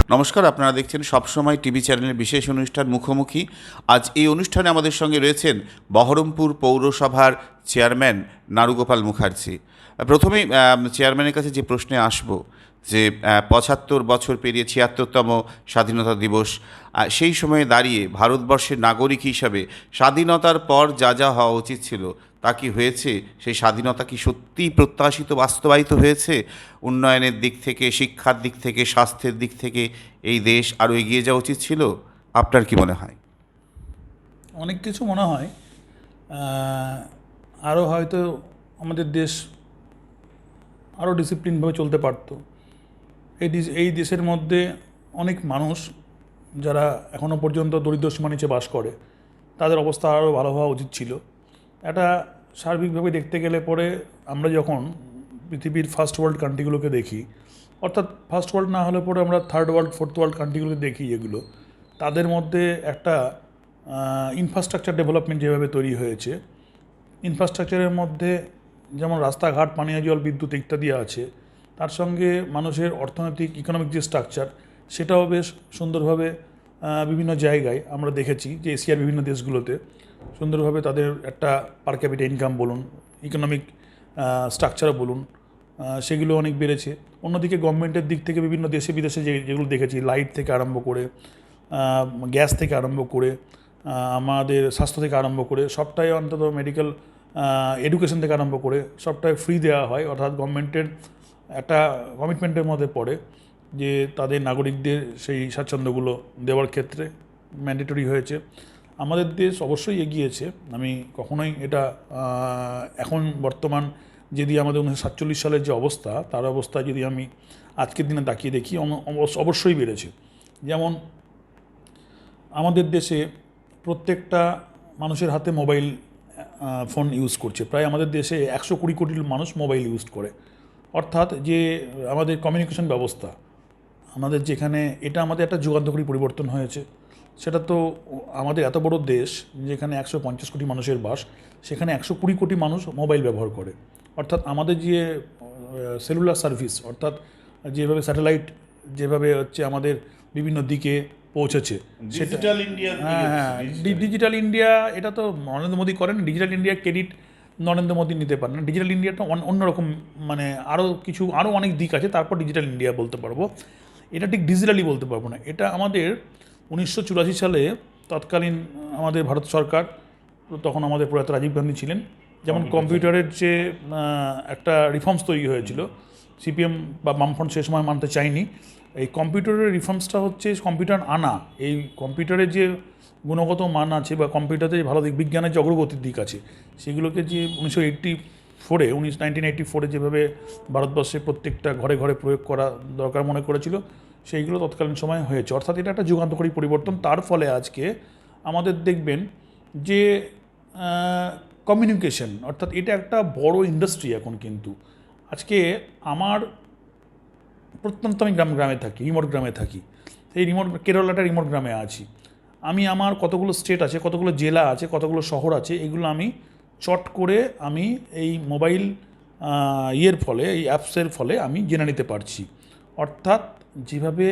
নমস্কার, আপনারা দেখছেন সবসময় টিভি চ্যানেলের বিশেষ অনুষ্ঠান মুখোমুখি। আজ এই অনুষ্ঠানে আমাদের সঙ্গে রয়েছেন বহরমপুর পৌরসভার চেয়ারম্যান নারুগোপাল মুখার্জি। প্রথমেই চেয়ারম্যানের কাছে যে প্রশ্নে আসব যে ৭৫ বছর পেরিয়ে ৭৬তম স্বাধীনতা দিবস, সেই সময়ে দাঁড়িয়ে ভারতবর্ষের নাগরিক হিসাবে স্বাধীনতার পর যা যা হওয়া উচিত ছিল তা কি হয়েছে? সেই স্বাধীনতা কি সত্যিই প্রত্যাশিত বাস্তবায়িত হয়েছে? উন্নয়নের দিক থেকে, শিক্ষার দিক থেকে, স্বাস্থ্যের দিক থেকে এই দেশ আরও এগিয়ে যাওয়া উচিত ছিল? আপনার কি মনে হয়? অনেক কিছু মনে হয় আরও হয়তো আমাদের দেশ আরও ডিসিপ্লিনভাবে চলতে পারতো। এই দেশের মধ্যে অনেক মানুষ যারা এখনও পর্যন্ত দরিদ্র সীমার নিচে বাস করে, তাদের অবস্থা আরও ভালো হওয়া উচিত ছিল। এটা সার্বিকভাবে দেখতে গেলে পরে আমরা যখন পৃথিবীর ফার্স্ট ওয়ার্ল্ড কান্ট্রিগুলোকে দেখি, অর্থাৎ ফার্স্ট ওয়ার্ল্ড না হলে পরে আমরা থার্ড ওয়ার্ল্ড, ফোর্থ ওয়ার্ল্ড কান্ট্রিগুলোকে দেখি, এগুলো তাদের মধ্যে একটা ইনফ্রাস্ট্রাকচার ডেভেলপমেন্ট যেভাবে তৈরি হয়েছে, ইনফ্রাস্ট্রাকচারের মধ্যে যেমন রাস্তাঘাট, পানীয় জল, বিদ্যুৎ ইত্যাদি আছে, তার সঙ্গে মানুষের অর্থনৈতিক ইকোনমিক যে স্ট্রাকচার, সেটাও বেশ সুন্দরভাবে বিভিন্ন জায়গায় আমরা দেখেছি যে এশিয়ার বিভিন্ন দেশগুলোতে সুন্দরভাবে তাদের একটা পার ক্যাপিটা ইনকাম বলুন, ইকোনমিক স্ট্রাকচারও বলুন, সেগুলো অনেক বেড়েছে। অন্যদিকে গভর্নমেন্টের দিক থেকে বিভিন্ন দেশে বিদেশে যেগুলো দেখেছি, লাইট থেকে আরম্ভ করে, গ্যাস থেকে আরম্ভ করে, আমাদের স্বাস্থ্য থেকে আরম্ভ করে, সবটাই অন্তত মেডিকেল, এডুকেশন থেকে আরম্ভ করে সবটাই ফ্রি দেওয়া হয়। অর্থাৎ গভর্নমেন্টের একটা কমিটমেন্টের মধ্যে পড়ে যে তাদের নাগরিকদের সেই স্বাচ্ছন্দ্যগুলো দেওয়ার ক্ষেত্রে ম্যান্ডেটরি হয়েছে। আমাদের দেশ অবশ্যই এগিয়েছে, আমি কখনোই এটা এখন বর্তমান যদি আমাদের 1947 সালের যে অবস্থা, তার অবস্থা যদি আমি আজকের দিনে তাকিয়ে দেখি, অবশ্যই বেড়েছে। যেমন আমাদের দেশে প্রত্যেকটা মানুষের হাতে মোবাইল ফোন ইউজ করছে। প্রায় আমাদের দেশে 120 কোটি মানুষ মোবাইল ইউজ করে। অর্থাৎ যে আমাদের কমিউনিকেশন ব্যবস্থা, আমাদের যেখানে, এটা আমাদের একটা যুগান্তকারী পরিবর্তন হয়েছে। সেটা তো আমাদের এত বড় দেশ যেখানে 150 কোটি মানুষের বাস, সেখানে 120 কোটি মানুষ মোবাইল ব্যবহার করে। অর্থাৎ আমাদের যে সেলুলার সার্ভিস, অর্থাৎ যেভাবে স্যাটেলাইট যেভাবে হচ্ছে আমাদের বিভিন্ন দিকে পৌঁছেছে, সেটা ডিজিটাল ইন্ডিয়া, এটা তো নরেন্দ্র মোদী করেন। Digital India credit Narendra Modi নিতে পারেন না। ডিজিটাল ইন্ডিয়াটা অন্যরকম, মানে আরও অনেক দিক আছে, তারপর ডিজিটাল ইন্ডিয়া বলতে পারবো। এটা ঠিক ডিজিটালি বলতে পারবো না। এটা আমাদের 1984 সালে তৎকালীন আমাদের ভারত সরকার, তখন আমাদের প্রয়াত রাজীব গান্ধী ছিলেন, যেমন কম্পিউটারের যে একটা রিফর্মস তৈরি হয়েছিল, সিপিএম বা বামফ্রন্ট সে সময় মানতে চায়নি। এই কম্পিউটারের রিফর্মসটা হচ্ছে কম্পিউটার আনা, এই কম্পিউটারের যে গুণগত মান আছে বা কম্পিউটারে যে ভালো দিক, বিজ্ঞানের যে অগ্রগতির দিক আছে, সেগুলোকে যে 1984 যেভাবে ভারতবর্ষে প্রত্যেকটা ঘরে ঘরে প্রয়োগ করা দরকার মনে করেছিল, সেইগুলো তৎকালীন সময় হয়েছে। অর্থাৎ এটা একটা যুগান্তকারী পরিবর্তন। তার ফলে আজকে আমাদের দেখবেন যে কমিউনিকেশন, অর্থাৎ এটা একটা বড় ইন্ডাস্ট্রি এখন। কিন্তু আজকে আমার প্রত্যন্ত, আমি গ্রামে থাকি, রিমোট গ্রামে থাকি। সেই কেরলাটা রিমোট গ্রামে আছি আমি। আমার কতগুলো স্টেট আছে, কতগুলো জেলা আছে, কতগুলো শহর আছে, এগুলো আমি চট করে আমি এই মোবাইল ফলে, এই অ্যাপসের ফলে আমি জেনে নিতে পারছি। অর্থাৎ যেভাবে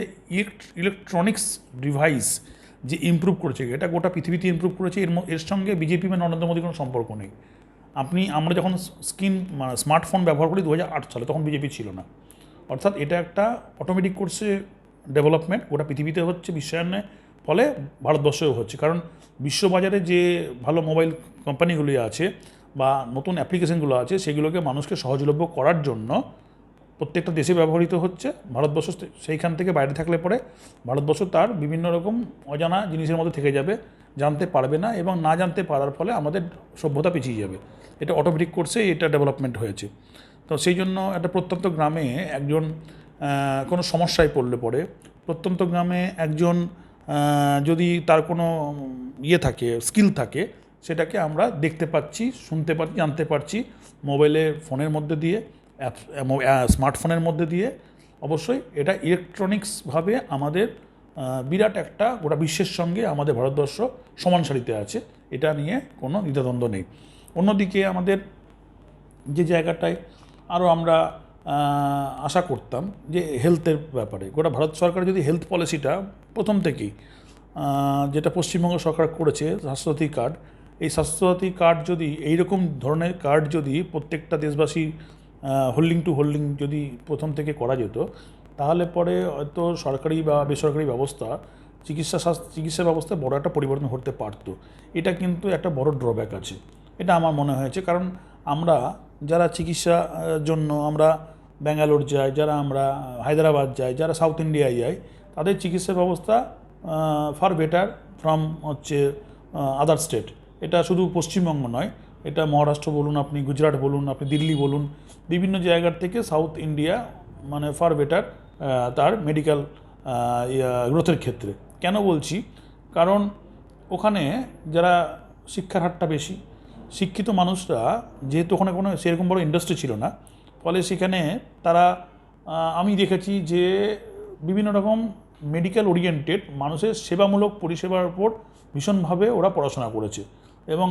ইলেকট্রনিক্স ডিভাইস যে ইমপ্রুভ করেছে, এটা গোটা পৃথিবীতে ইমপ্রুভ করেছে। এর সঙ্গে বিজেপি বা নরেন্দ্র মোদীর কোনো সম্পর্ক নেই। আমরা যখন স্মার্টফোন ব্যবহার করি 2008 সালে, তখন বিজেপি ছিল না। অর্থাৎ এটা একটা অটোমেটিক কোর্সে ডেভেলপমেন্ট গোটা পৃথিবীতে হচ্ছে, বিশ্বায়নের ফলে ভারতবর্ষেও হচ্ছে। কারণ বিশ্ববাজারে যে ভালো মোবাইল কোম্পানিগুলি আছে বা নতুন অ্যাপ্লিকেশনগুলো আছে, সেগুলোকে মানুষকে সহজলভ্য করার জন্য প্রত্যেকটা দেশে ব্যবহৃত হচ্ছে। ভারতবর্ষ সেইখান থেকে বাইরে থাকলে পরে ভারতবর্ষ তার বিভিন্ন রকম অজানা জিনিসের মধ্যে থেকে যাবে, জানতে পারবে না, এবং না জানতে পারার ফলে আমাদের সভ্যতা পিছিয়ে যাবে। এটা অটোমেটিক কোর্সে এটা ডেভেলপমেন্ট হয়েছে। তো সেই জন্য একটা প্রত্যন্ত গ্রামে একজন কোনো সমস্যায় পড়লে পরে, প্রত্যন্ত গ্রামে একজন যদি তার কোনো থাকে, স্কিল থাকে, সেটাকে আমরা দেখতে পাচ্ছি, শুনতে পাচ্ছি, জানতে পারছি ফোনের মধ্যে দিয়ে, স্মার্টফোনের মধ্যে দিয়ে। অবশ্যই এটা ইলেকট্রনিক্সভাবে আমাদের বিরাট একটা গোটা বিশ্বের সঙ্গে আমাদের ভারতবর্ষ সমান সারিতে আছে, এটা নিয়ে কোনো দ্বিধাদ্বন্দ্ব নেই। অন্যদিকে আমাদের যে জায়গাটায় আরও আমরা আশা করতাম যে হেলথের ব্যাপারে গোটা ভারত সরকার যদি হেলথ পলিসিটা প্রথম থেকেই যেটা পশ্চিমবঙ্গ সরকার করেছে স্বাস্থ্যসাথী কার্ড, এই স্বাস্থ্যসাথী কার্ড যদি এইরকম ধরনের কার্ড যদি প্রত্যেকটা দেশবাসী হোল্ডিং টু হোল্ডিং যদি প্রথম থেকে করা যেত, তাহলে পরে হয়তো সরকারি বা বেসরকারি ব্যবস্থা চিকিৎসা ব্যবস্থায় বড় একটা পরিবর্তন ঘটতে পারতো। এটা কিন্তু একটা বড় ড্রব্যাক আছে, এটা আমার মনে হয়েছে। কারণ আমরা যারা চিকিৎসার জন্য আমরা ব্যাঙ্গালোর যাই, যারা আমরা হায়দ্রাবাদ যাই, যারা সাউথ ইন্ডিয়ায় যাই, তাদের চিকিৎসা ব্যবস্থা ফার বেটার ফ্রম হচ্ছে আদার স্টেট। এটা শুধু পশ্চিমবঙ্গ নয়, এটা মহারাষ্ট্র বলুন, আপনি গুজরাট বলুন, আপনি দিল্লি বলুন, বিভিন্ন জায়গার থেকে সাউথ ইন্ডিয়া মানে ফার বেটার তার মেডিকেল গ্রোথের ক্ষেত্রে। কেন বলছি? কারণ ওখানে যারা শিক্ষার হারটা বেশি, শিক্ষিত মানুষরা, যেহেতু ওখানে কোনো সেরকম বড় ইন্ডাস্ট্রি ছিল না, ফলে সেখানে তারা আমি দেখেছি যে বিভিন্ন রকম মেডিকেল ওরিয়েন্টেড মানুষের সেবামূলক পরিষেবার উপর ভীষণভাবে ওরা পড়াশোনা করেছে। এবং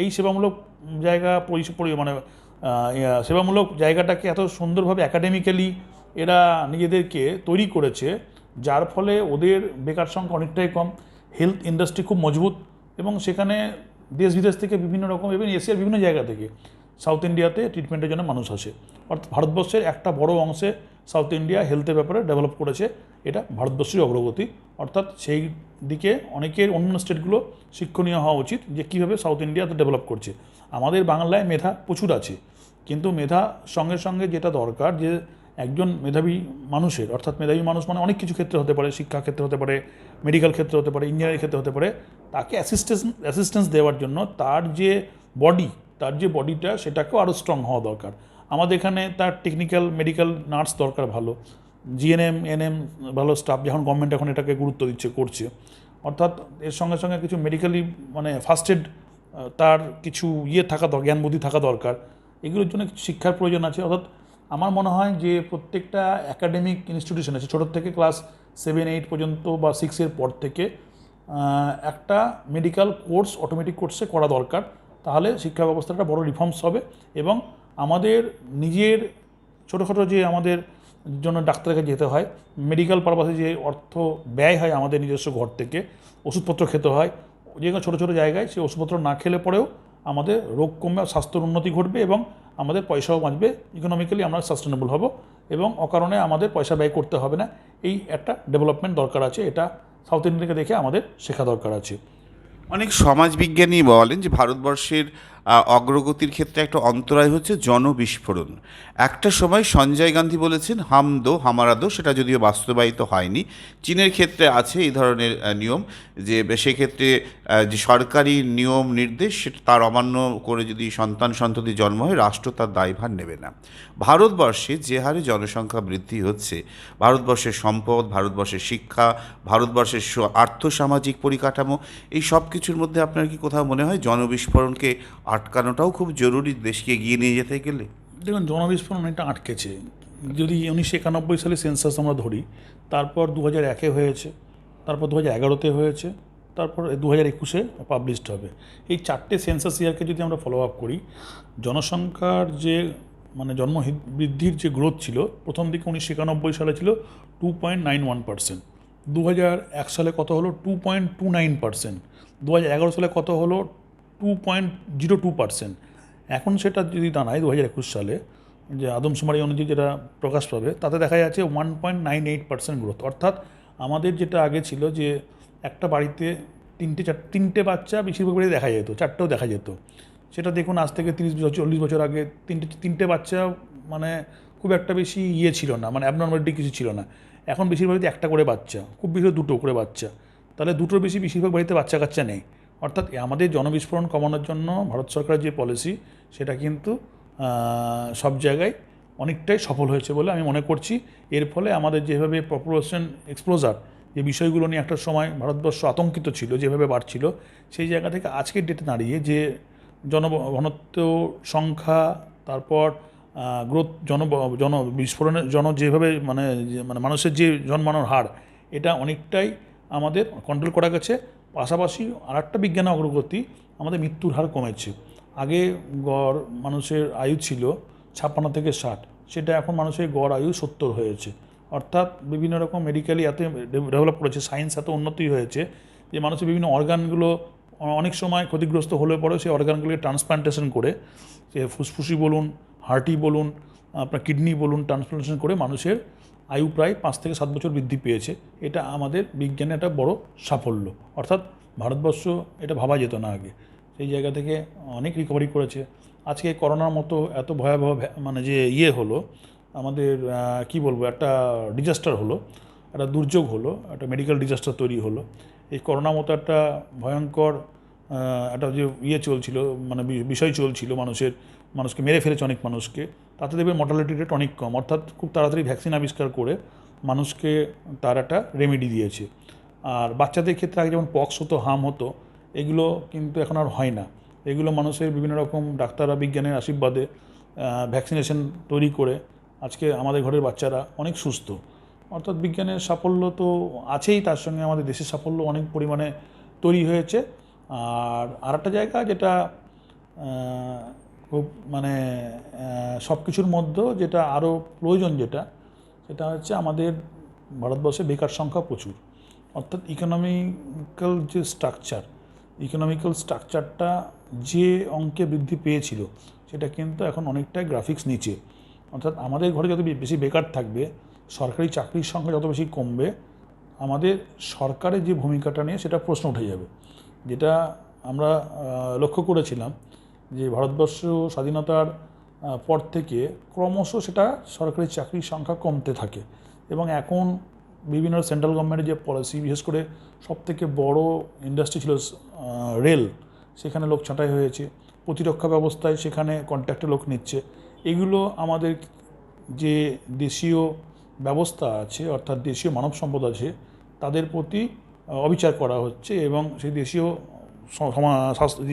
এই সেবামূলক জায়গা মানে সেবামূলক জায়গাটাকে এত সুন্দরভাবে একাডেমিক্যালি এরা নিজেদেরকে তৈরি করেছে, যার ফলে ওদের বেকার সংখ্যা অনেকটাই কম, হেলথ ইন্ডাস্ট্রি খুব মজবুত, এবং সেখানে দেশ বিদেশ থেকে বিভিন্ন রকম এবং এশিয়ার বিভিন্ন জায়গা থেকে সাউথ ইন্ডিয়াতে ট্রিটমেন্টের জন্য মানুষ আসে। অর্থাৎ ভারতবর্ষের একটা বড় অংশে সাউথ ইন্ডিয়া হেলথের ব্যাপারে ডেভেলপ করেছে, এটা ভারতবর্ষের অগ্রগতি। অর্থাৎ সেই দিকে অনেকের অন্য স্টেটগুলো শিক্ষণীয় হওয়া উচিত যে কীভাবে সাউথ ইন্ডিয়াতে ডেভেলপ করছে। আমাদের বাংলায় মেধা প্রচুর আছে, কিন্তু মেধা সঙ্গে সঙ্গে যেটা দরকার যে একজন মেধাবী মানুষের, অর্থাৎ মেধাবী মানুষ মানে অনেক কিছু ক্ষেত্রে হতে পারে, শিক্ষা ক্ষেত্রে হতে পারে, মেডিকেল ক্ষেত্রে হতে পারে, ইঞ্জিনিয়ারিং ক্ষেত্রে হতে পারে, তাকে অ্যাসিস্ট্যান্স দেওয়ার জন্য তার যে বডিটা সেটাকেও আরও স্ট্রং হওয়া দরকার। আমাদের এখানে তার টেকনিক্যাল মেডিকেল নার্স দরকার ভালো, জিএনএম এনএম ভালো স্টাফ, যখন গভর্নমেন্ট এখন এটাকে গুরুত্ব করছে। অর্থাৎ এর সঙ্গে সঙ্গে কিছু মেডিকেলি মানে ফার্স্ট এড তার কিছু থাকা দরকার, জ্ঞান বুদ্ধি থাকা দরকার, এগুলোর জন্য কিছু শিক্ষার প্রয়োজন আছে। অর্থাৎ আমার মনে হয় যে প্রত্যেকটা একাডেমিক ইনস্টিটিউশন আছে, ছোটোর থেকে ক্লাস 7-8 পর্যন্ত বা 6-এর পর থেকে একটা মেডিকেল কোর্স অটোমেটিক কোর্সে করা দরকার। তাহলে শিক্ষা ব্যবস্থাটা বড় রিফর্মস হবে, এবং আমাদের নিজের ছোটোখাটো যে আমাদের জন্য ডাক্তারকে যেতে হয়, মেডিকেল পারপাসে যে অর্থ ব্যয় হয় আমাদের নিজস্ব ঘর থেকে, ওষুধপত্র খেতে হয়, যেগুলো ছোটো ছোটো জায়গায় সেই ওষুধপত্র না খেলে পরেও আমাদের রোগ কমবে, স্বাস্থ্যের উন্নতি ঘটবে, এবং আমাদের পয়সাও বাঁচবে, ইকোনমিক্যালি আমরা সাস্টেনেবল হব, এবং অকারণে আমাদের পয়সা ব্যয় করতে হবে না। এই একটা ডেভেলপমেন্ট দরকার আছে, এটা সাউথ ইন্ডিয়াকে দেখে আমাদের শেখা দরকার আছে। অনেক সমাজবিজ্ঞানী বলেন যে ভারতবর্ষের অগ্রগতির ক্ষেত্রে একটা অন্তরায় হচ্ছে জনবিস্ফোরণ। একটা সময় সঞ্জয় গান্ধী বলেছেন হাম দো হামারা দো, সেটা যদিও বাস্তবায়িত হয়নি। চীনের ক্ষেত্রে আছে এই ধরনের নিয়ম যে সেক্ষেত্রে যে সরকারি নিয়ম নির্দেশ সেটা তার অমান্য করে যদি সন্ততি জন্ম হয়, রাষ্ট্র তার দায়ভার নেবে না। ভারতবর্ষে যে হারে জনসংখ্যা বৃদ্ধি হচ্ছে, ভারতবর্ষের সম্পদ, ভারতবর্ষের শিক্ষা, ভারতবর্ষের আর্থসামাজিক পরিকাঠামো, এই সব কিছুর মধ্যে আপনার কি কোথাও মনে হয় জনবিস্ফোরণকে আটকানোটাও খুব জরুরি দেশকে এগিয়ে নিয়ে যেতে গেলে? দেখুন, জনবিস্ফোরণ অনেকটা আটকেছে। যদি 1991 সালে সেন্সাস আমরা ধরি, তারপর 2001-এ হয়েছে, তারপর 2011-তে হয়েছে, তারপর 2021-এ পাবলিশড হবে। এই 4টে সেন্সাস ইয়ারকে যদি আমরা ফলো আপ করি, জনসংখ্যার যে মানে বৃদ্ধির যে গ্রোথ ছিল, প্রথম দিকে 1991 সালে ছিল 2.91%, 2001 সালে কত হলো 2.29%, 2011 সালে কত হলো 2.02%। এখন সেটা যদি দাঁড়ায় 2021 সালে, যে আদমশুমারি অনুযায়ী যেটা প্রকাশ পাবে, তাতে দেখা যাচ্ছে 1.98% গ্রোথ। অর্থাৎ আমাদের যেটা আগে ছিল যে একটা বাড়িতে তিনটে বাচ্চা বেশিরভাগ বাড়িতে দেখা যেত, 4টেও দেখা যেত, সেটা দেখুন আজ থেকে 30-40 বছর আগে তিনটে বাচ্চা মানে খুব একটা বেশি ছিল না, মানে অ্যাবনর্মালিটি কিছু ছিল না। এখন বেশিরভাগ বাড়িতে একটা করে বাচ্চা, খুব বেশি 2টো করে বাচ্চা, তাহলে 2টোর বেশি বেশিরভাগ বাড়িতে বাচ্চা কাচ্চা নেই। অর্থাৎ আমাদের জনবিস্ফোরণ কমানোর জন্য ভারত সরকারের যে পলিসি, সেটা কিন্তু সব জায়গায় অনেকটাই সফল হয়েছে বলে আমি মনে করছি। এর ফলে আমাদের যেভাবে পপুলেশন এক্সপ্লোজার, যে বিষয়গুলো নিয়ে একটা সময় ভারতবর্ষ আতঙ্কিত ছিল, যেভাবে বাড়ছিল, সেই জায়গা থেকে আজকের ডেটে দাঁড়িয়ে যে ঘনত্ব সংখ্যা, তারপর গ্রোথ, বিস্ফোরণের যেভাবে মানে মানুষের যে জন্মানোর হার, এটা অনেকটাই আমাদের কন্ট্রোল করা গেছে। পাশাপাশি আরেকটা বিজ্ঞানের অগ্রগতি, আমাদের মৃত্যুর হার কমেছে। আগে গড় মানুষের আয়ু ছিল 56 থেকে 60, সেটা এখন মানুষের গড় আয়ু 70 হয়েছে। অর্থাৎ বিভিন্ন রকম মেডিকেলি এত ডেভেলপ করেছে, সায়েন্স এত উন্নতি হয়েছে যে মানুষের বিভিন্ন অর্গানগুলো অনেক সময় ক্ষতিগ্রস্ত হলে পরে সেই অর্গানগুলোকে ট্রান্সপ্লান্টেশন করে, সে ফুসফুসি বলুন, হার্টি বলুন, আপনার কিডনি বলুন, ট্রান্সপ্লান্টেশন করে মানুষের আয়ু প্রায় 5 থেকে 7 বছর বৃদ্ধি পেয়েছে। এটা আমাদের বিজ্ঞানের একটা বড় সাফল্য। অর্থাৎ ভারতবর্ষ এটা ভাবা যেত না আগে, সেই জায়গা থেকে অনেক রিকভারি করেছে। আজকে করোনার মতো এত ভয়াবহ মানে যে হলো আমাদের, কি বলবো, একটা ডিজাস্টার হলো, একটা দুর্যোগ হলো, একটা মেডিকেল ডিজাস্টার তৈরি হলো। এই করোনার মতো একটা ভয়ঙ্কর একটা যে চলছিল, মানে বিষয় চলছিল, মানুষকে মেরে ফেলেছে অনেক মানুষকে, তাতে দেখবে মর্টালিটি রেট অনেক কম। অর্থাৎ খুব তাড়াতাড়ি ভ্যাকসিন আবিষ্কার করে মানুষকে তার একটা রেমেডি দিয়েছে। আর বাচ্চাদের ক্ষেত্রে আগে যেমন পক্স হতো, হাম হতো, এগুলো কিন্তু এখন আর হয় না। এগুলো মানুষের বিভিন্ন রকম ডাক্তাররা বিজ্ঞানের আশীর্বাদে ভ্যাকসিনেশন তৈরি করে আজকে আমাদের ঘরের বাচ্চারা অনেক সুস্থ। অর্থাৎ বিজ্ঞানের সাফল্য তো আছেই, তার সঙ্গে আমাদের দেশের সাফল্য অনেক পরিমাণে তৈরি হয়েছে। আর আরেকটা জায়গা যেটা খুব মানে সব কিছুর মধ্যে যেটা আরও প্রয়োজন, সেটা হচ্ছে আমাদের ভারতবর্ষে বেকার সংখ্যা প্রচুর। অর্থাৎ ইকোনমিক্যাল স্ট্রাকচারটা যে অঙ্কে বৃদ্ধি পেয়েছিল সেটা কিন্তু এখন অনেকটাই গ্রাফিক্স নিচে। অর্থাৎ আমাদের ঘরে যত বেশি বেকার থাকবে, সরকারি চাকরির সংখ্যা যত বেশি কমবে, আমাদের সরকারের যে ভূমিকাটা নিয়ে সেটা প্রশ্ন উঠে যাবে। যেটা আমরা লক্ষ্য করেছিলাম যে ভারতবর্ষ স্বাধীনতার পর থেকে ক্রমশ সেটা সরকারি চাকরির সংখ্যা কমতে থাকে। এবং এখন বিভিন্ন সেন্ট্রাল গভর্নমেন্টের যে পলিসি, বিশেষ করে সবথেকে বড় ইন্ডাস্ট্রি ছিল রেল, সেখানে লোক ছাঁটাই হয়েছে। প্রতিরক্ষা ব্যবস্থায় সেখানে কন্ট্রাক্টে লোক নিচ্ছে। এগুলো আমাদের যে দেশীয় ব্যবস্থা আছে, অর্থাৎ দেশীয় মানব সম্পদ আছে, তাদের প্রতি অবিচার করা হচ্ছে। এবং সেই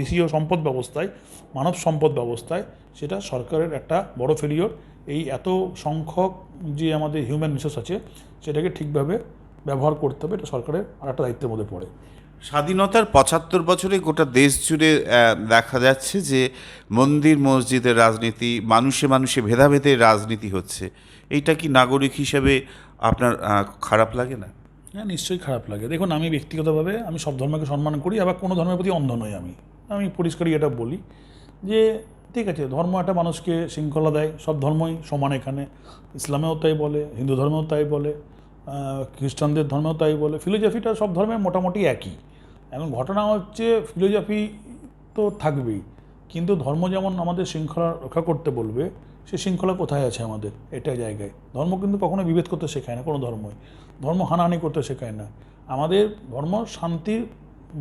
দেশীয় সম্পদ ব্যবস্থায়, মানব সম্পদ ব্যবস্থায় সেটা সরকারের একটা বড় ফেলিওর। এই এত সংখ্যক যে আমাদের হিউম্যান রিসোর্স আছে, সেটাকে ঠিকভাবে ব্যবহার করতে হবে, এটা সরকারের আর একটা দায়িত্বের মধ্যে পড়ে। স্বাধীনতার 75 বছরে গোটা দেশ জুড়ে দেখা যাচ্ছে যে মন্দির মসজিদের রাজনীতি, মানুষে মানুষে ভেদাভেদের রাজনীতি হচ্ছে। এইটা কি নাগরিক হিসেবে আপনার খারাপ লাগে না? হ্যাঁ, নিশ্চয়ই খারাপ লাগে। দেখুন, আমি ব্যক্তিগতভাবে আমি সব ধর্মকে সম্মান করি, আবার কোনো ধর্মের প্রতি অন্ধ নই। আমি পরিষ্কারই এটা বলি যে ঠিক আছে, ধর্ম একটা মানুষকে শৃঙ্খলা দেয়, সব ধর্মই সমান এখানে। ইসলামেও তাই বলে, হিন্দু ধর্মেও তাই বলে, খ্রিস্টানদের ধর্মেও তাই বলে। ফিলোজফিটা সব ধর্মের মোটামুটি একই। এখন ঘটনা হচ্ছে, ফিলোজফি তো থাকবেই, কিন্তু ধর্ম যেমন আমাদের শৃঙ্খলা রক্ষা করতে বলবে, সে শৃঙ্খলা কোথায় আছে আমাদের? এটাই জায়গায়। ধর্ম কিন্তু কখনো বিভেদ করতে শেখায় না, কোনো ধর্মই। ধর্ম হানাহানি করতে শেখায় না। আমাদের ধর্ম শান্তির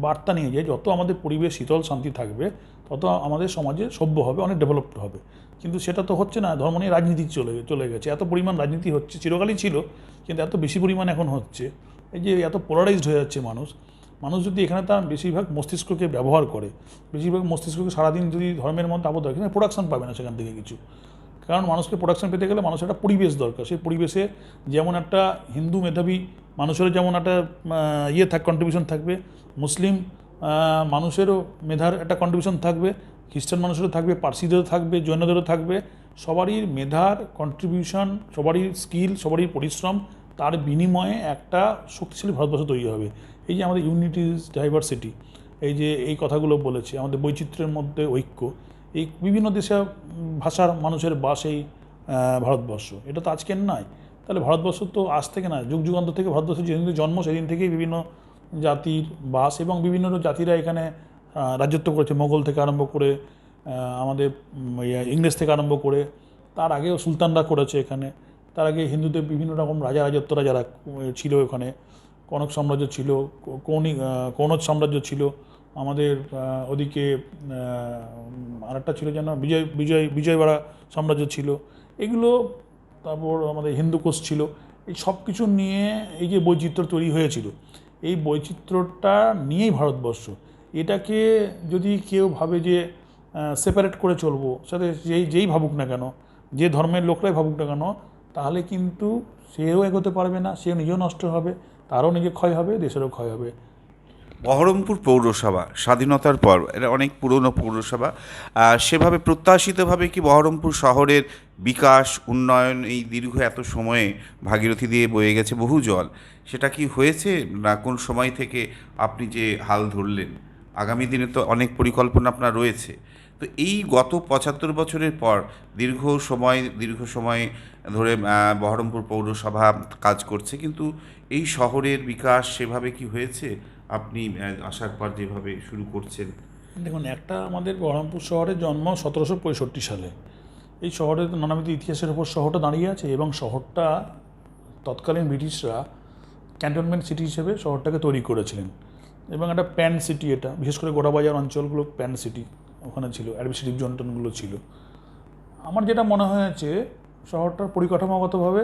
বার্তা নিয়ে যায়। যত আমাদের পরিবেশ শীতল শান্তি থাকবে, তত আমাদের সমাজে সভ্য হবে, অনেক ডেভেলপড হবে। কিন্তু সেটা তো হচ্ছে না। ধর্ম নিয়ে রাজনীতি চলে গেছে। এত পরিমাণ রাজনীতি হচ্ছে, চিরকালই ছিল, কিন্তু এত বেশি পরিমাণ এখন হচ্ছে। এই যে এত পোলারাইজড হয়ে যাচ্ছে মানুষ যদি এখানে তার বেশিরভাগ মস্তিষ্ককে ব্যবহার করে, বেশিরভাগ মস্তিষ্ককে সারাদিন যদি ধর্মের মধ্যে আবদ্ধ হয়, এখানে প্রোডাকশন পাবে না সেখান থেকে কিছু। কারণ মানুষকে প্রোডাকশন পেতে গেলে মানুষের একটা পরিবেশ দরকার। সেই পরিবেশে যেমন একটা হিন্দু মেধাবী মানুষেরও যেমন একটা কন্ট্রিবিউশন থাকবে, মুসলিম মানুষেরও মেধার একটা কন্ট্রিবিউশন থাকবে, খ্রিস্টান মানুষেরও থাকবে, পার্সিদেরও থাকবে, জৈনদেরও থাকবে। সবারই মেধার কন্ট্রিবিউশন, সবারই স্কিল, সবারই পরিশ্রম, তার বিনিময়ে একটা শক্তিশালী ভারতবর্ষ তৈরি হবে। এই যে আমাদের ইউনিটি ইজ ডাইভার্সিটি, এই যে এই কথাগুলো বলেছে, আমাদের বৈচিত্র্যের মধ্যে ঐক্য, এই বিভিন্ন দেশের ভাষার মানুষের বাস এই ভারতবর্ষ, এটা তো আজকের নয়। তাহলে ভারতবর্ষ তো আজ থেকে না, যুগ যুগান্তর থেকে ভারতবর্ষের যেদিন থেকে জন্ম, সেদিন থেকেই বিভিন্ন জাতির বাস, এবং বিভিন্ন জাতিরা এখানে রাজত্ব করেছে। মোগল থেকে আরম্ভ করে, আমাদের ইংরেজ থেকে আরম্ভ করে, তার আগেও সুলতানরা করেছে এখানে। তার আগে হিন্দুদের বিভিন্ন রকম রাজত্বরা যারা ছিল ওখানে, কনক সাম্রাজ্য ছিল, কৌনজ সাম্রাজ্য ছিল, আমাদের ওদিকে আরেকটা ছিল যেন বিজয়বাড়া সাম্রাজ্য ছিল, এগুলো। তারপর আমাদের হিন্দুকোষ ছিল। এই সব কিছু নিয়ে এই যে বৈচিত্র্য তৈরি হয়েছিল, এই বৈচিত্র্যটা নিয়েই ভারতবর্ষ। এটাকে যদি কেউ ভাবে যে সেপারেট করে চলবো, সাথে যেই ভাবুক না কেন, যে ধর্মের লোকরাই ভাবুক না কেন, তাহলে কিন্তু সেও এগোতে পারবে না, সেও নিজেও নষ্ট হবে, তারও নিজে ক্ষয় হবে, দেশেরও ক্ষয় হবে। বহরমপুর পৌরসভা স্বাধীনতার পর এটা অনেক পুরনো পৌরসভা, সেভাবে প্রত্যাশিতভাবে কি বহরমপুর শহরের বিকাশ উন্নয়ন, এই দীর্ঘ এত সময়ে ভাগীরথী দিয়ে বয়ে গেছে বহু জল, সেটা কি হয়েছে, না কোন সময় থেকে আপনি যে হাল ধরলেন? আগামী দিনে তো অনেক পরিকল্পনা আপনার রয়েছে। তো এই গত 75 বছরের পর দীর্ঘ সময় ধরে বহরমপুর পৌরসভা কাজ করছে, কিন্তু এই শহরের বিকাশ সেভাবে কি হয়েছে আপনি আসার পর যেভাবে শুরু করছেন? দেখুন, একটা আমাদের বহরমপুর শহরের জন্ম 1765 সালে। এই শহরের নানাবিধ ইতিহাসের উপর শহরটা দাঁড়িয়ে আছে, এবং শহরটা তৎকালীন ব্রিটিশরা ক্যান্টনমেন্ট সিটি হিসেবে শহরটাকে তৈরি করেছিলেন, এবং একটা প্যান সিটি, এটা বিশেষ করে গোড়াবাজার অঞ্চলগুলো প্যান সিটি ওখানে ছিল, অ্যাডমিনিস্ট্রেটিভ জোনটনগুলো ছিল। আমার যেটা মনে হয়েছে, শহরটার পরিকাঠামোগতভাবে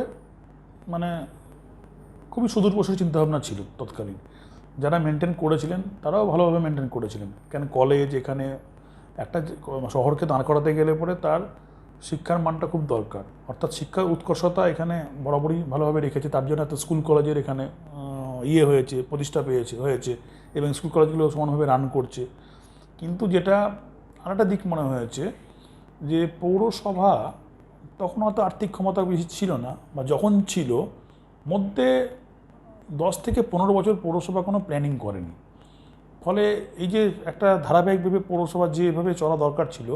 মানে খুবই সুদূরপ্রসারী চিন্তাভাবনা ছিল তৎকালীন। যারা মেনটেন করেছিলেন তারাও ভালোভাবে মেনটেন করেছিলেন, কেন কলেজ এখানে একটা শহরকে দাঁড় করাতে গেলে পরে তার শিক্ষার মানটা খুব দরকার, অর্থাৎ শিক্ষার উৎকর্ষতা এখানে বরাবরই ভালোভাবে রেখেছে। তার জন্য এত স্কুল কলেজের এখানে হয়েছে, প্রতিষ্ঠা হয়েছে, এবং স্কুল কলেজগুলো সমানভাবে রান করছে। কিন্তু যেটা আরেকটা দিক মনে হয়েছে, যে পৌরসভা তখন হয়তো আর্থিক ক্ষমতা বেশি ছিল না, বা যখন ছিল মধ্যে 10 থেকে 15 বছর পৌরসভা কোনো প্ল্যানিং করেনি। ফলে এই যে একটা ধারাবাহিকভাবে পৌরসভা যেভাবে চলা দরকার ছিল,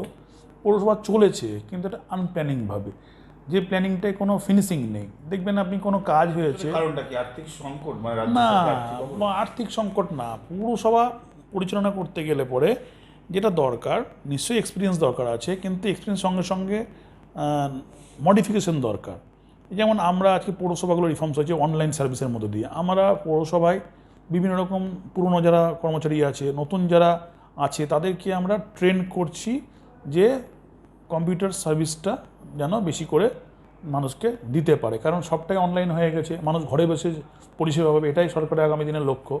পৌরসভা চলেছে, কিন্তু এটা আনপ্ল্যানিংভাবে, যে প্ল্যানিংটায় কোনো ফিনিশিং নেই। দেখবেন আপনি কোনো কাজ হয়েছে, কারণটা কি আর্থিক সংকট, মানে না, আর্থিক সংকট না, পৌরসভা পরিচালনা করতে গেলে পরে যেটা দরকার, নিশ্চয়ই এক্সপিরিয়েন্স দরকার আছে, কিন্তু এক্সপিরিয়েন্স সঙ্গে সঙ্গে মডিফিকেশন দরকার। যেমন আমরা আজকে পৌরসভাগুলো রিফর্মস হয়েছে অনলাইন সার্ভিসের মধ্যে দিয়ে। আমরা পৌরসভায় বিভিন্ন রকম পুরনো যারা কর্মচারী আছে, নতুন যারা আছে, তাদেরকে আমরা ট্রেন করছি যে কম্পিউটার সার্ভিসটা যেন বেশি করে মানুষকে দিতে পারে, কারণ সবটাই অনলাইন হয়ে গেছে, মানুষ ঘরে বসে পরিষেবা পাবে। এটাই সরকারের আগামী দিনের লক্ষ্য,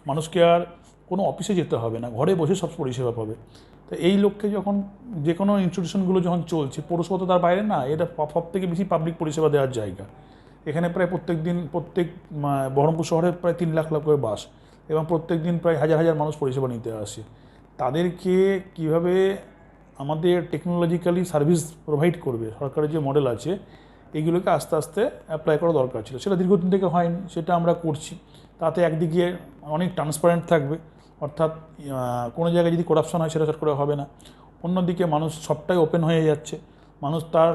মানুষকে আর কোনো অফিসে যেতে হবে না, ঘরে বসে সব পরিষেবা পাবে। তো এই লক্ষ্যে যখন যে কোনো ইনস্টিটিউশনগুলো যখন চলছে, পৌরসভা তো তার বাইরে না, এটা সব থেকে বেশি পাবলিক পরিষেবা দেওয়ার জায়গা। এখানে প্রায় প্রত্যেক বহরমপুর শহরে প্রায় 3 লাখ করে বাস, এবং প্রত্যেক দিন প্রায় হাজার হাজার মানুষ পরিষেবা নিতে আসে। তাদেরকে কিভাবে আমাদের টেকনোলজিক্যালি সার্ভিস প্রোভাইড করবে, সরকারের যে মডেল আছে, এইগুলোকে আস্তে আস্তে অ্যাপ্লাই করা দরকার ছিল। সেটা দীর্ঘদিন থেকে হয়নি, সেটা আমরা করছি। তাতে একদিকে অনেক ট্রান্সপারেন্ট থাকবে, অর্থাৎ কোনো জায়গায় যদি করাপশন হয় সেটা চট করে হবে না। অন্যদিকে মানুষ সবটাই ওপেন হয়ে যাচ্ছে, মানুষ তার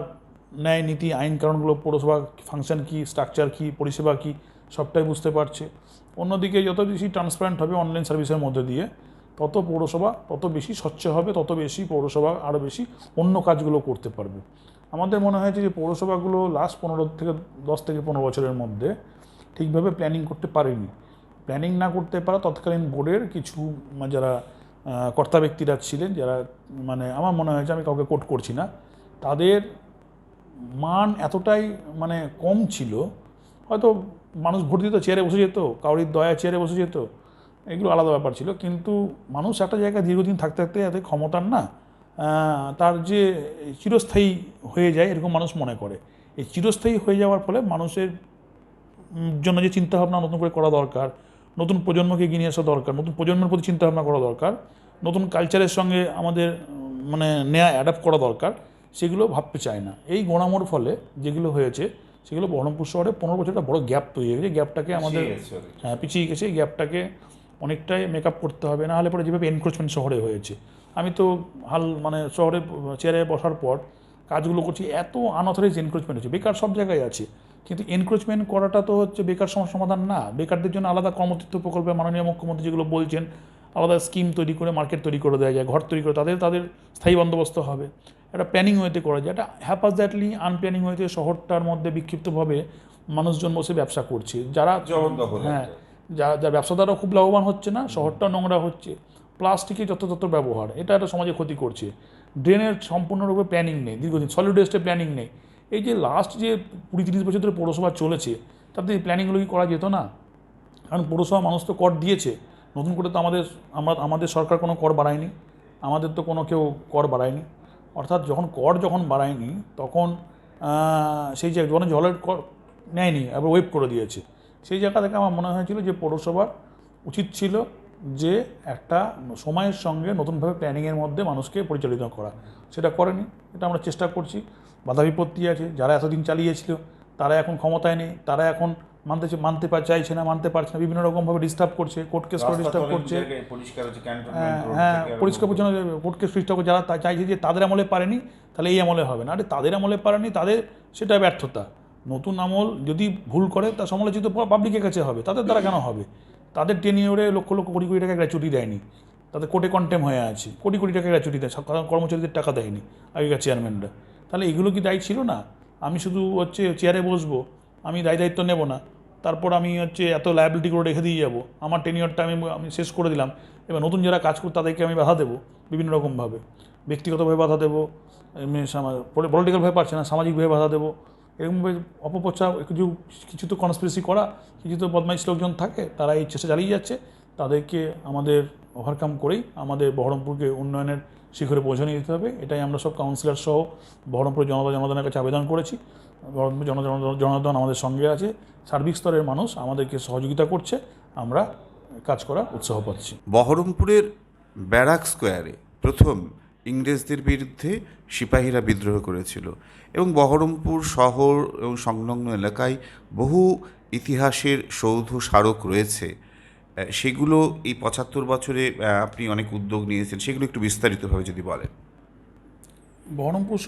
ন্যায় নীতি আইন কারণগুলো, পৌরসভা ফাংশন কী, স্ট্রাকচার কী, পরিষেবা কী, সবটাই বুঝতে পারছে। অন্যদিকে যত বেশি ট্রান্সপারেন্ট হবে অনলাইন সার্ভিসের মধ্যে দিয়ে, তত পৌরসভা তত বেশি স্বচ্ছ হবে, তত বেশি পৌরসভা আরও বেশি অন্য কাজগুলো করতে পারবে। আমাদের মনে হয়েছে যে পৌরসভাগুলো লাস্ট 10 থেকে 15 বছরের মধ্যে ঠিকভাবে প্ল্যানিং করতে পারেনি। প্ল্যানিং না করতে পারা তৎকালীন বোর্ডের কিছু যারা কর্তা ব্যক্তিরা ছিলেন, যারা আমার মনে হয়েছে, আমি কাউকে কোট করছি না, তাদের মান এতটাই কম ছিল, হয়তো মানুষ ভোট দিত চেয়ারে বসে যেত, কাউরির দয়া চেয়ারে বসে যেত, এগুলো আলাদা ব্যাপার ছিল। কিন্তু মানুষ একটা জায়গায় দীর্ঘদিন থাকতে থাকতে এত ক্ষমতার না, তার যে চিরস্থায়ী হয়ে যায় এরকম মানুষ মনে করে। এই চিরস্থায়ী হয়ে যাওয়ার ফলে মানুষের জন্য যে চিন্তাভাবনা নতুন করে করা দরকার, নতুন প্রজন্মকে এগিয়ে নিয়ে আসা দরকার, নতুন প্রজন্মের প্রতি চিন্তাভাবনা করা দরকার, নতুন কালচারের সঙ্গে আমাদের নেয়া অ্যাডাপ্ট করা দরকার, সেগুলো ভাবতে চায় না। এই গোঁড়ামোর ফলে যেগুলো হয়েছে, সেগুলো বহরমপুর শহরে 15 বছর একটা বড় গ্যাপ তৈরি হয়ে গেছে। গ্যাপটাকে আমাদের পিছিয়ে গেছে, এই গ্যাপটাকে অনেকটাই মেক আপ করতে হবে। না হলে পরে যেভাবে এনক্রোচমেন্ট শহরে হয়েছে, আমি তো শহরে চেয়ারে বসার পর কাজগুলো করছি, এত আনঅথরাইজ এনক্রোচমেন্ট হচ্ছে। বেকার সব জায়গায় আছে, কিন্তু এনক্রোচমেন্ট করাটা তো হচ্ছে বেকার সমস্যার সমাধান না। বেকারদের জন্য আলাদা কর্মতীর্থ প্রকল্পে মাননীয় মুখ্যমন্ত্রী যেগুলো বলছেন, আলাদা স্কিম তৈরি করে মার্কেট তৈরি করে দেওয়া যায়, ঘর তৈরি করে তাদের স্থায়ী বন্দোবস্ত হবে। একটা প্ল্যানিং ওয়েতে করা যায়, একটা হ্যাপাজেটলি আনপ্ল্যানিং ওয়েতে শহরটার মধ্যে বিক্ষিপ্তভাবে মানুষজন বসে ব্যবসা করছে, যারা যারা ব্যবসাদারও খুব লাভবান হচ্ছে না, শহরটাও নোংরা হচ্ছে। প্লাস্টিকের যত ব্যবহার, এটা একটা সমাজে ক্ষতি করছে। ড্রেনের সম্পূর্ণরূপে প্ল্যানিং নেই, দীর্ঘদিন সলিড ওয়েস্টের প্ল্যানিং নেই। এই যে লাস্ট যে 20-30 বছর ধরে পৌরসভা চলেছে, তাতে এই প্ল্যানিংগুলো কি করা যেত না? কারণ পৌরসভা মানুষ তো কর দিয়েছে, নতুন করে তো আমাদের সরকার কোনো কর বাড়ায়নি, আমাদের তো কোনো কেউ কর বাড়ায়নি। অর্থাৎ যখন বাড়ায়নি, তখন সেই যে জলের কর নেয়নি, আবার ওয়েভ করে দিয়েছে। সেই জায়গা থেকে আমার মনে হয়েছিল যে পৌরসভার উচিত ছিল যে একটা সময়ের সঙ্গে নতুনভাবে প্ল্যানিংয়ের মধ্যে মানুষকে পরিচালিত করা, সেটা করেনি। এটা আমরা চেষ্টা করছি। বাধা বিপত্তি আছে, যারা এতদিন চালিয়েছিল তারা এখন ক্ষমতায় নেই, তারা এখন চাইছে না, মানতে পারছে না, বিভিন্ন রকমভাবে ডিস্টার্ব করছে, কোর্ট কেস করে ডিস্টার্ব করছে। হ্যাঁ, পরিষ্কার পরিচ্ছন্ন কোর্ট কেস ডিস্টার্ব করে, যারা চাইছে যে তাদের আমলে পারেনি তাহলে এই আমলে হবে না। আরে তাদের আমলে পারেনি, তাদের সেটা ব্যর্থতা। নতুন আমল যদি ভুল করে তা সমালোচিত পাবলিকের কাছে হবে, তাদের দ্বারা কেন হবে? তাদের টেনিওরে লক্ষ লক্ষ কোটি কোটি টাকা গ্র্যাচুইটি দেয়নি, তাদের কোর্টে কন্টেম হয়ে আছে, কোটি কোটি টাকা গ্র্যাচুইটি দেয়, কর্মচারীদের টাকা দেয়নি আগেকার চেয়ারম্যানরা। তাহলে এগুলো কি দায়ী ছিল না? আমি শুধু চেয়ারে বসবো, আমি দায়িত্ব নেব না, তারপর আমি এত লায়াবিলিটি করে রেখে দিয়ে যাবো, আমার টেনিওরটা আমি শেষ করে দিলাম, এবার নতুন যারা কাজ করতে তাদেরকে আমি বাধা দেবো বিভিন্ন রকমভাবে, ব্যক্তিগতভাবে বাধা দেবো, পলিটিক্যালভাবে পারছে না, সামাজিকভাবে বাধা দেবো, এরকমভাবে অপপ্রচার, কিছু তো কনস্পিরেসি করা, কিছু তো বদমাইশ লোকজন থাকে, তারা এই চেষ্টা চালিয়ে যাচ্ছে। তাদেরকে আমাদের ওভারকাম করেই আমাদের বহরমপুরকে উন্নয়নের শিখরে পৌঁছে নিয়ে যেতে হবে। এটাই আমরা সব কাউন্সিলর সহ বহরমপুরের জনগণের কাছে আবেদন করেছি। বহরমপুর জনগণ আমাদের সঙ্গে আছে, সার্বিক স্তরের মানুষ আমাদেরকে সহযোগিতা করছে, আমরা কাজ করার উৎসাহ পাচ্ছি। বহরমপুরের ব্যারাক স্কোয়ারে প্রথম ইংরেজদের বিরুদ্ধে সিপাহীরা বিদ্রোহ করেছিল এবং বহরমপুর শহর এবং সংলগ্ন এলাকায় বহু ইতিহাসের সৌধ স্মারক রয়েছে। সেগুলো এই 75 বছরে আপনি অনেক উদ্যোগ নিয়েছেন, সেগুলো একটু বিস্তারিতভাবে যদি বলেন। বহরমপুর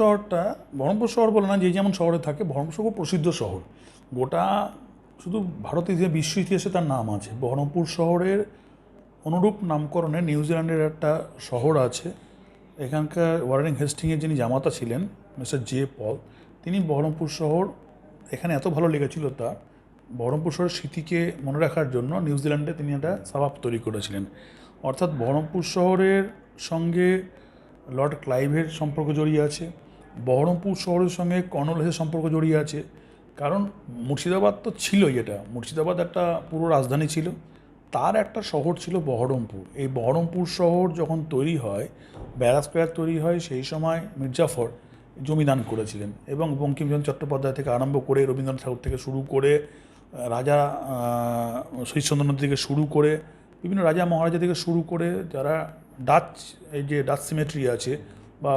শহর বলে না, যে যেমন শহরে থাকে, বহরমপুর শহর খুব প্রসিদ্ধ শহর। গোটা শুধু ভারতের ইতিহাসে, বিশ্ব ইতিহাসে তার নাম আছে। বহরমপুর শহরের অনুরূপ নামকরণে নিউজিল্যান্ডের একটা শহর আছে। এখানকার ওয়ারেন হেস্টিংয়ের যিনি জামাতা ছিলেন মিস্টার জে পল, তিনি বহরমপুর শহর এখানে এত ভালো লেগেছিল তার, বহরমপুর শহরের স্মৃতিকে মনে রাখার জন্য নিউজিল্যান্ডে তিনি একটা সাবাব তৈরি করেছিলেন। অর্থাৎ বহরমপুর শহরের সঙ্গে লর্ড ক্লাইভের সম্পর্ক জড়িয়ে আছে, বহরমপুর শহরের সঙ্গে কর্নওয়ালিসের সম্পর্ক জড়িয়ে আছে। কারণ মুর্শিদাবাদ তো ছিলই, মুর্শিদাবাদ একটা পুরো রাজধানী ছিল, তার একটা শহর ছিল বহরমপুর। এই বহরমপুর শহর যখন তৈরি হয়, ব্যারাক স্কোয়ার তৈরি হয়, সেই সময় মির্জাফর জমিদান করেছিলেন এবং বঙ্কিমচন্দ্র চট্টোপাধ্যায় থেকে আরম্ভ করে, রবীন্দ্রনাথ ঠাকুর থেকে শুরু করে, রাজা শরীশচন্দ্র থেকে শুরু করে, বিভিন্ন রাজা মহারাজা থেকে শুরু করে, যারা ডাচ সিমেট্রি আছে বা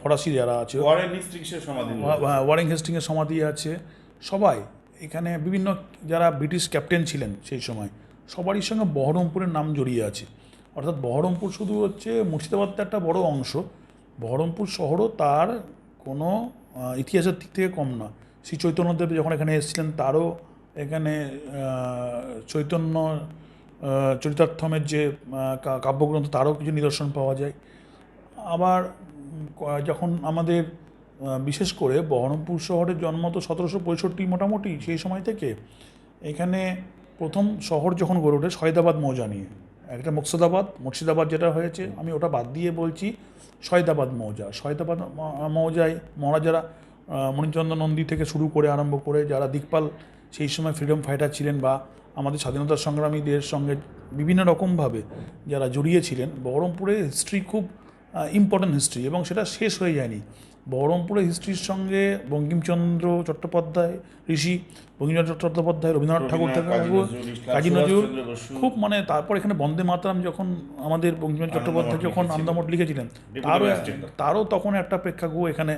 ফরাসি যারা আছে, ওয়ারেন হেস্টিংয়ের সমাধি আছে, সবাই এখানে বিভিন্ন যারা ব্রিটিশ ক্যাপ্টেন ছিলেন সেই সময়, সবারই সঙ্গে বহরমপুরের নাম জড়িয়ে আছে। অর্থাৎ বহরমপুর শুধু মুর্শিদাবাদের একটা বড় অংশ, বহরমপুর শহরও তার কোনো ইতিহাসের দিক থেকে কম না। শ্রী চৈতন্যদেব যখন এখানে এসেছিলেন, তারও এখানে চৈতন্য চরিতার্থমের যে কাব্যগ্রন্থ, তারও কিছু নিদর্শন পাওয়া যায়। আবার যখন আমাদের বিশেষ করে বহরমপুর শহরের জন্ম তো 1765 মোটামুটি, সেই সময় থেকে এখানে প্রথম শহর যখন গড়ে ওঠে সৈয়দাবাদ মৌজা নিয়ে, একটা মুর্শিদাবাদ যেটা হয়েছে, আমি ওটা বাদ দিয়ে বলছি সৈয়দাবাদ মৌজায় মহারাজারা মণিচন্দ্র নন্দী থেকে শুরু করে আরম্ভ করে, যারা দিকপাল সেই সময় ফ্রিডম ফাইটার ছিলেন বা আমাদের স্বাধীনতা সংগ্রামীদের সঙ্গে বিভিন্ন রকমভাবে যারা জড়িয়েছিলেন, বহরমপুরের হিস্ট্রি খুব ইম্পর্ট্যান্ট হিস্ট্রি, এবং সেটা শেষ হয়ে যায়নি। বহরমপুরের হিস্ট্রির সঙ্গে বঙ্কিমচন্দ্র চট্টোপাধ্যায় রবীন্দ্রনাথ ঠাকুর থেকে কাজী নজরুল খুব তারপর এখানে বন্দে মাতরম যখন আমাদের বঙ্কিমচন্দ্র চট্টোপাধ্যায় যখন আন্দামঠ লিখেছিলেন, তারও তখন একটা প্রেক্ষাগৃহ এখানে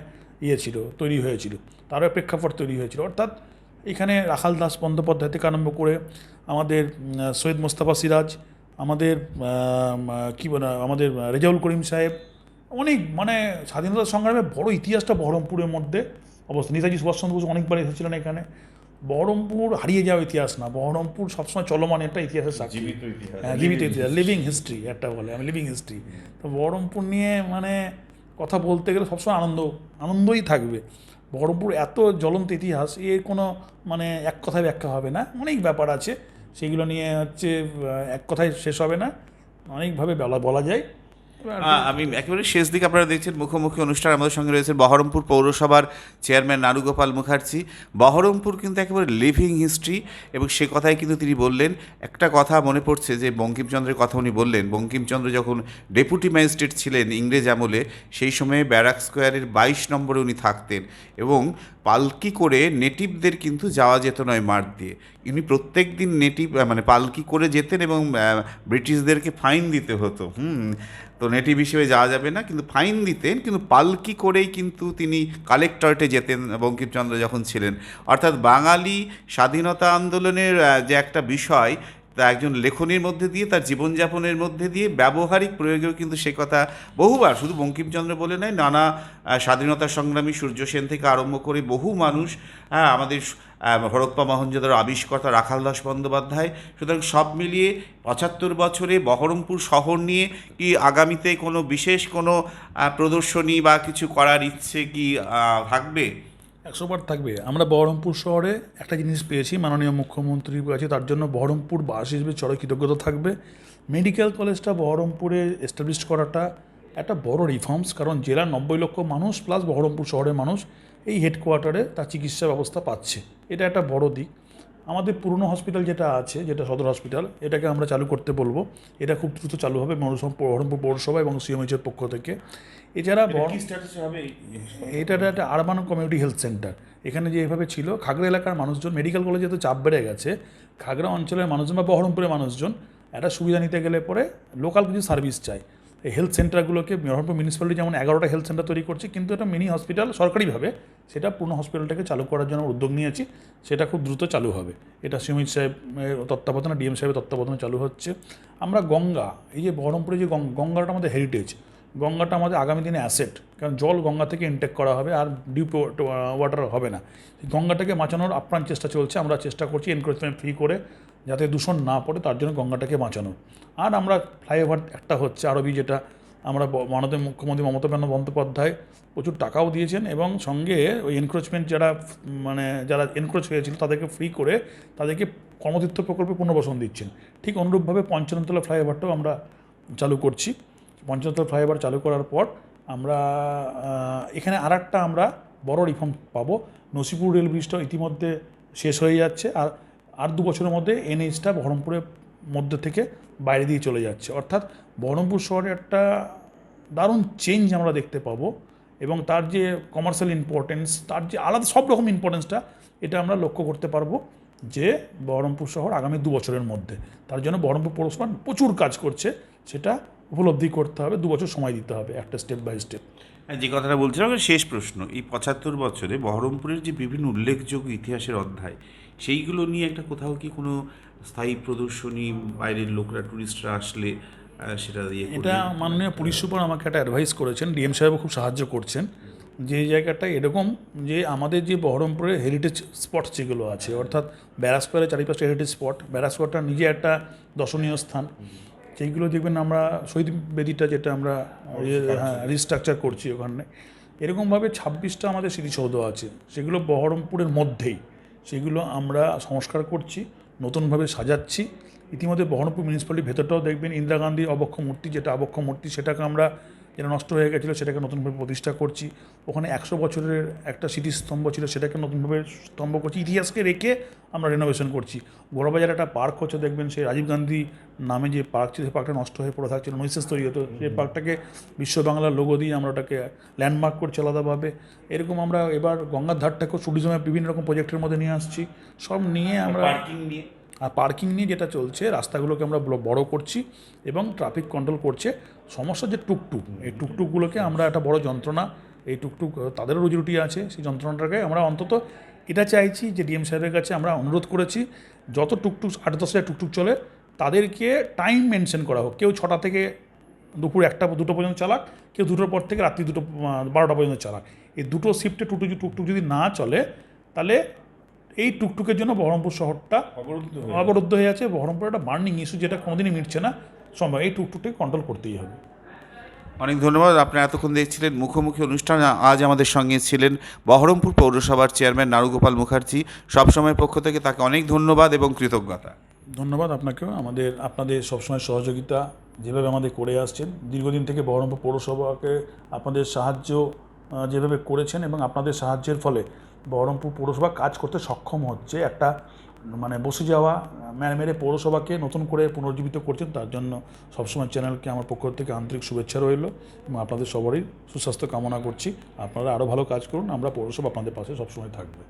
তৈরি হয়েছিল, তারও প্রেক্ষাপট তৈরি হয়েছিল। অর্থাৎ এখানে রাখাল দাস বন্দ্যোপাধ্যায় থেকে আরম্ভ করে আমাদের সৈয়দ মোস্তফা সিরাজ, আমাদের আমাদের রেজাউল করিম সাহেব, অনেক স্বাধীনতা সংগ্রামে বড় ইতিহাসটা বহরমপুরের মধ্যে অবস্থা। নেতাজি সুভাষচন্দ্র বোস অনেকবার এসেছিলেন এখানে। বহরমপুর হারিয়ে যাওয়া ইতিহাস না, বহরমপুর সবসময় চলমান একটা ইতিহাসের সাক্ষী, জীবিত ইতিহাস, লিভিং হিস্ট্রি একটা বলে, লিভিং হিস্ট্রি। তো বহরমপুর নিয়ে কথা বলতে গেলে সবসময় আনন্দই থাকবে। বহরমপুর এত জ্বলন্ত ইতিহাস, এর কোনো এক কথায় ব্যাখ্যা হবে না, অনেক ব্যাপার আছে, সেগুলো নিয়ে এক কথায় শেষ হবে না, অনেকভাবে বলা যায়। আমি একেবারে শেষ দিকে আপনারা দেখছেন মুখোমুখি অনুষ্ঠান, আমাদের সঙ্গে রয়েছেন বহরমপুর পৌরসভার চেয়ারম্যান নারুগোপাল মুখার্জি। বহরমপুর কিন্তু একেবারে লিভিং হিস্ট্রি, এবং সে কথাই কিন্তু তিনি বললেন। একটা কথা মনে পড়ছে যে বঙ্কিমচন্দ্রের কথা উনি বললেন, বঙ্কিমচন্দ্র যখন ডেপুটি ম্যাজিস্ট্রেট ছিলেন ইংরেজ আমলে, সেই সময়ে ব্যারাক স্কোয়ারের 22 নম্বরে উনি থাকতেন, এবং পালকি করে নেটিভদের কিন্তু যাওয়া যেত নয় মাঠ দিয়ে। উনি প্রত্যেক দিন মানে পালকি করে যেতেন, এবং ব্রিটিশদেরকে ফাইন দিতে হতো। তো নেটিভ হিসেবে যাওয়া যাবে না, কিন্তু ফাইন দিতেন, কিন্তু পালকি করেই কিন্তু তিনি কালেক্টরেটে যেতেন বঙ্কিমচন্দ্র যখন ছিলেন। অর্থাৎ বাঙালি স্বাধীনতা আন্দোলনের যে একটা বিষয়, তা একজন লেখনীর মধ্যে দিয়ে, তার জীবনযাপনের মধ্যে দিয়ে, ব্যবহারিক প্রয়োগেও কিন্তু সে কথা বহুবার, শুধু বঙ্কিমচন্দ্র বলে নয়, নানা স্বাধীনতা সংগ্রামী সূর্য সেন থেকে আরম্ভ করে বহু মানুষ, আমাদের হরপ্পা মহেঞ্জোদারো আবিষ্কর্তা রাখাল দাস বন্দ্যোপাধ্যায়। সুতরাং সব মিলিয়ে 75 বছরে বহরমপুর শহর নিয়ে কি আগামীতে কোনো বিশেষ কোনো প্রদর্শনী বা কিছু করার ইচ্ছে কি থাকবে? 100বার থাকবে। আমরা বহরমপুর শহরে একটা জিনিস পেয়েছি মাননীয় মুখ্যমন্ত্রীর কাছে, তার জন্য বহরমপুর বাসী হিসেবে চড়া কৃতজ্ঞতা থাকবে। মেডিকেল কলেজটা বহরমপুরে এস্টাবলিশ করাটা একটা বড় রিফর্মস, কারণ জেলার 90 লক্ষ মানুষ প্লাস বহরমপুর শহরের মানুষ এই হেডকোয়ার্টারে তার চিকিৎসা ব্যবস্থা পাচ্ছে, এটা একটা বড় দিক। আমাদের পুরনো হসপিটাল যেটা আছে, যেটা সদর হসপিটাল, এটাকে আমরা চালু করতে বলবো। এটা খুব দ্রুত চালু হবে বহরমপুর পৌরসভা এবং সিএমএইচের পক্ষ থেকে। এছাড়া এটা একটা আরবান কমিউনিটি হেলথ সেন্টার। এখানে যে এভাবে ছিল, খাগড়া এলাকার মানুষজন, মেডিকেল কলেজে তো চাপ বেড়ে গেছে, খাগড়া অঞ্চলের মানুষজন বা বহরমপুরের মানুষজন একটা সুবিধা নিতে গেলে পরে লোকাল কিছু সার্ভিস চাই। এই হেলথ সেন্টারগুলোকে বহরমপুর মিউনিসিপ্যালিটি যেমন 11টা হেলথ সেন্টার তৈরি করছে, কিন্তু এটা মিনি হসপিটাল সরকারিভাবে, সেটা পূর্ণ হসপিটালটাকে চালু করার জন্য উদ্যোগ নিয়েছি। সেটা খুব দ্রুত চালু হবে। এটা সিএমএইচ সাহেবের তত্ত্বাবধানে, ডিএম সাহেবের তত্ত্বাবধানে চালু হচ্ছে। আমরা গঙ্গা, এই যে বহরমপুরে যে গঙ্গাটা আমাদের হেরিটেজ, গঙ্গাটা আমাদের আগামী দিনে অ্যাসেট, কারণ জল গঙ্গা থেকে ইনটেক করা হবে, আর ডিপ ওয়াটার হবে না। গঙ্গাটাকে বাঁচানোর আপ্রাণ চেষ্টা চলছে। আমরা চেষ্টা করছি এনক্রোচমেন্ট ফ্রি করে যাতে দূষণ না পড়ে, তার জন্য গঙ্গাটাকে বাঁচানো। আর আমরা ফ্লাইওভার একটা হচ্ছে আরবি, যেটা আমরা মাননীয় মুখ্যমন্ত্রী মমতা বন্দ্যোপাধ্যায় প্রচুর টাকাও দিয়েছেন, এবং সঙ্গে ওই এনক্রোচমেন্ট যারা এনক্রোচ হয়েছিল তাদেরকে ফ্রি করে তাদেরকে কর্মতীর্থ প্রকল্পে পুনর্বাসন দিচ্ছেন। ঠিক অনুরূপভাবে পঞ্চনতলা ফ্লাইওভারটাও আমরা চালু করছি। পঞ্চনতলা ফ্লাইওভার চালু করার পর আমরা এখানে আরেকটা আমরা বড় রিফর্ম পাবো। নসিপুর রেল ব্রিজটা ইতিমধ্যে শেষ হয়ে যাচ্ছে, আর 2 বছরের মধ্যে এনএইচটা বহরমপুরের মধ্যে থেকে বাইরে দিয়ে চলে যাচ্ছে। অর্থাৎ বহরমপুর শহরে একটা দারুণ চেঞ্জ আমরা দেখতে পাবো, এবং তার যে কমার্শিয়াল ইম্পর্টেন্স, তার যে আলাদা সব রকম ইম্পর্টেন্সটা, এটা আমরা লক্ষ্য করতে পারবো যে বহরমপুর শহর আগামী 2 বছরের মধ্যে। তার জন্য বহরমপুর পৌরসভা প্রচুর কাজ করছে, সেটা উপলব্ধি করতে হবে। 2 বছর সময় দিতে হবে, একটা স্টেপ বাই স্টেপ। যে কথাটা বলছিলাম, শেষ প্রশ্ন, এই 75 বছরে বহরমপুরের যে বিভিন্ন উল্লেখযোগ্য ইতিহাসের অধ্যায়, সেইগুলো নিয়ে একটা কোথাও কি কোনো স্থায়ী প্রদর্শনী, বাইরের লোকরা, টুরিস্টরা আসলে সেটা দিয়ে এটা মাননীয় পুলিশ সুপার আমাকে একটা অ্যাডভাইস করেছেন, ডিএম সাহেবও খুব সাহায্য করছেন, যে জায়গাটা এরকম যে আমাদের যে বহরমপুরের হেরিটেজ স্পট যেগুলো আছে, অর্থাৎ ব্যারাক স্কোয়ারের চারিপাশে হেরিটেজ স্পট, ব্যারাক স্কোয়ারটা নিজে একটা দর্শনীয় স্থান, সেইগুলো দেখবেন আমরা শহীদ বেদিটা যেটা আমরা রিস্ট্রাকচার করছি ওখানে, এরকমভাবে 26টা আমাদের স্মৃতিসৌধ আছে, সেগুলো বহরমপুরের মধ্যেই, সেগুলো আমরা সংস্কার করছি, নতুনভাবে সাজাচ্ছি। ইতিমধ্যে বহরমপুর মিউনিসিপ্যালিটির ভেতরটাও দেখবেন ইন্দিরা গান্ধীর অবক্ষ মূর্তি, যেটা আবক্ষ মূর্তি, সেটাকে আমরা, যেটা নষ্ট হয়ে গেছিলো, সেটাকে নতুনভাবে প্রতিষ্ঠা করছি। ওখানে 100 বছরের একটা স্মৃতিস্তম্ভ ছিল, সেটাকে নতুনভাবে স্তম্ভ করছি, ইতিহাসকে রেখে আমরা রেনোভেশন করছি। বড়বাজারে একটা পার্ক হচ্ছে, দেখবেন সেই রাজীব গান্ধী নামে যে পার্ক ছিল, সেই পার্কটা নষ্ট হয়ে পড়ে থাকছিল, নৈশেষ তৈরি হতো, সেই পার্কটাকে বিশ্ব বাংলার লোগো দিয়ে আমরা ওটাকে ল্যান্ডমার্ক করছি আলাদাভাবে। এরকম আমরা এবার গঙ্গার ধারটাকেও ট্যুরিজমের বিভিন্ন রকম প্রজেক্টের মধ্যে নিয়ে আসছি, সব নিয়ে আমরা। আর পার্কিং নিয়ে যেটা চলছে, রাস্তাগুলোকে আমরা বড় করছি এবং ট্রাফিক কন্ট্রোল করছে। সমস্যা যে টুকটুক, এই টুকটুকগুলোকে আমরা একটা বড় যন্ত্রণা, এই টুকটুক তাদেরও রুজিরুটি আছে, সেই যন্ত্রণাটাকে আমরা অন্তত এটা চাইছি যে ডিএম সাহেবের কাছে আমরা অনুরোধ করেছি, যত টুকটুক 8-10 টুকটুক চলে তাদেরকে টাইম মেনশন করা হোক। কেউ 6টা থেকে দুপুর 1-2 পর্যন্ত চালাক, কেউ 2টোর পর থেকে রাত্রি 12টা পর্যন্ত চালাক। এই 2টো শিফটে টুকটুক যদি না চলে, তাহলে এই টুকটুকের জন্য বহরমপুর শহরটা অবরুদ্ধ হয়ে আছে। বহরমপুর একটা বার্নিং ইস্যু, যেটা কোনোদিনই মিটছে না, সম্ভব এই টুকটুকটাকে কন্ট্রোল করতেই হবে। অনেক ধন্যবাদ। আপনারা এতক্ষণ দেখছিলেন মুখোমুখি অনুষ্ঠান। আজ আমাদের সঙ্গে ছিলেন বহরমপুর পৌরসভার চেয়ারম্যান নারুগোপাল মুখার্জি। সবসময়ের পক্ষ থেকে তাকে অনেক ধন্যবাদ এবং কৃতজ্ঞতা। ধন্যবাদ আপনাকেও, আপনাদের সবসময় সহযোগিতা যেভাবে আমাদের করে আসছেন, দীর্ঘদিন থেকে বহরমপুর পৌরসভাকে আপনাদের সাহায্য যেভাবে করেছেন এবং আপনাদের সাহায্যের ফলে বহরমপুর পৌরসভা কাজ করতে সক্ষম হচ্ছে, একটা মানে বসে যাওয়া মেরে পৌরসভাকে নতুন করে পুনর্জীবিত করছেন। তার জন্য সবসময় চ্যানেলকে আমার পক্ষ থেকে আন্তরিক শুভেচ্ছা রইল এবং আপনাদের সবারই সুস্বাস্থ্য কামনা করছি। আপনারা আরও ভালো কাজ করুন, আমরা পৌরসভা আপনাদের পাশে সবসময় থাকবে।